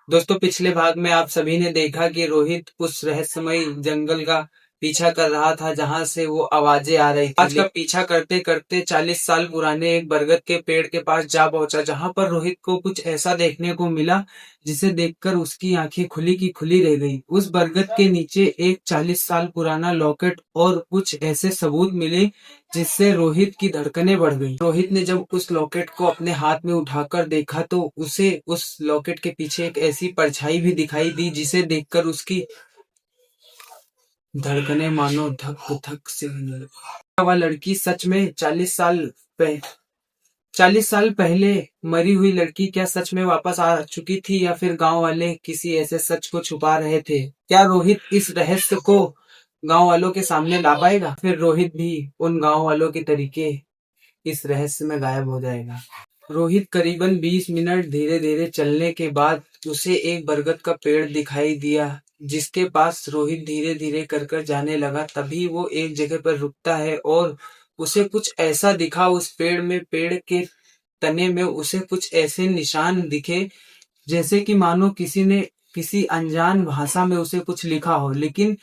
दोस्तों, पिछले भाग में आप सभी ने देखा कि रोहित उस रहस्यमयी जंगल का पीछा कर रहा था जहां से वो आवाजें आ रही थी। आज का पीछा करते करते 40 साल पुराने एक बरगद के पेड़ के पास जा पहुंचा, जहां पर रोहित को कुछ ऐसा देखने को मिला जिसे देखकर उसकी आंखें खुली की खुली रह गई। उस बरगद के नीचे एक 40 साल पुराना लॉकेट और कुछ ऐसे सबूत मिले जिससे रोहित की धड़कनें बढ़ गई। रोहित ने जब उस लॉकेट को अपने हाथ में उठाकर देखा तो उसे उस लॉकेट के पीछे एक ऐसी परछाई भी दिखाई दी जिसे देखकर उसकी धड़कनें मानो धक धक से होने लगी। वह लड़की सच में 40 साल पहले मरी हुई लड़की क्या सच में वापस आ चुकी थी, या फिर गांव वाले किसी ऐसे सच को छुपा रहे थे? क्या रोहित इस रहस्य को गांव वालों के सामने ला पाएगा, फिर रोहित भी उन गांव वालों के तरीके इस रहस्य में गायब हो जाएगा? रोहित करीबन 20 मिनट धीरे धीरे चलने के बाद उसे एक बरगद का पेड़ दिखाई दिया, जिसके पास रोहित धीरे धीरे कर कर जाने लगा। तभी वो एक जगह पर रुकता है और उसे कुछ ऐसा दिखा उस पेड़ में। पेड़ के तने में उसे कुछ ऐसे निशान दिखे जैसे कि मानो किसी ने किसी अनजान भाषा में उसे कुछ लिखा हो। लेकिन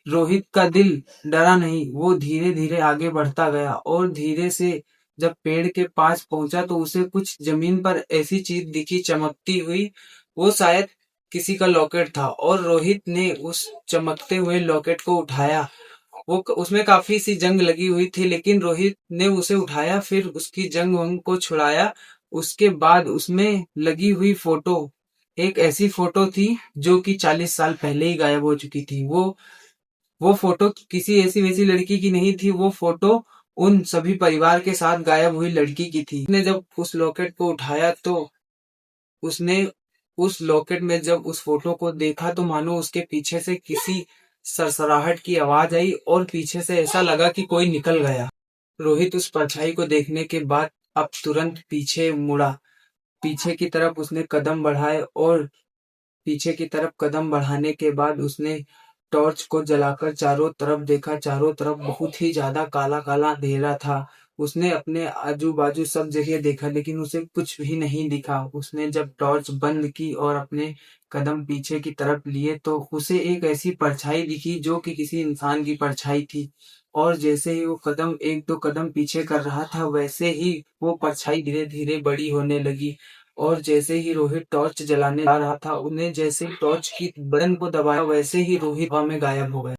रोहित का दिल डरा नहीं, वो धीरे धीरे आगे बढ़ता गया और धीरे से जब पेड़ के पास पहुंचा तो उसे कुछ जमीन पर ऐसी चीज दिखी चमकती हुई। वो शायद किसी का लॉकेट था और रोहित ने उस चमकते हुए लॉकेट को उठाया। वो उसमें काफी सी जंग लगी हुई थी, लेकिन रोहित ने उसे उठाया, फिर उसकी जंग वंग को छुड़ाया। उसके बाद उसमें लगी हुई फोटो एक ऐसी फोटो थी जो कि 40 साल पहले ही गायब हो चुकी थी। वो फोटो किसी ऐसी वैसी लड़की की नहीं थी, वो फोटो उन सभी परिवार के साथ गायब हुई लड़की की थी। उसने जब उस लॉकेट को उठाया तो उसने उस लॉकेट में जब उस फोटो को देखा तो मानो उसके पीछे से किसी सरसराहट की आवाज आई और पीछे से ऐसा लगा कि कोई निकल गया। रोहित उस परछाई को देखने के बाद अब तुरंत पीछे मुड़ा। पीछे की तरफ उसने कदम बढ़ाए और पीछे की तरफ कदम बढ़ाने के बाद उसने टॉर्च को जलाकर चारों तरफ देखा। चारों तरफ बहुत ही ज्यादा काला काला अंधेरा था। उसने अपने आजू बाजू सब जगह देखा लेकिन उसे कुछ भी नहीं दिखा। उसने जब टॉर्च बंद की और अपने कदम पीछे की तरफ लिए तो उसे एक ऐसी परछाई दिखी जो कि किसी इंसान की परछाई थी। और जैसे ही वो कदम एक दो कदम पीछे कर रहा था वैसे ही वो परछाई धीरे धीरे बड़ी होने लगी। और जैसे ही रोहित टॉर्च जलाने जा रहा था, उन्हें जैसे ही टॉर्च की बटन को दबाया वैसे ही रोहित हवा में गायब हो गया।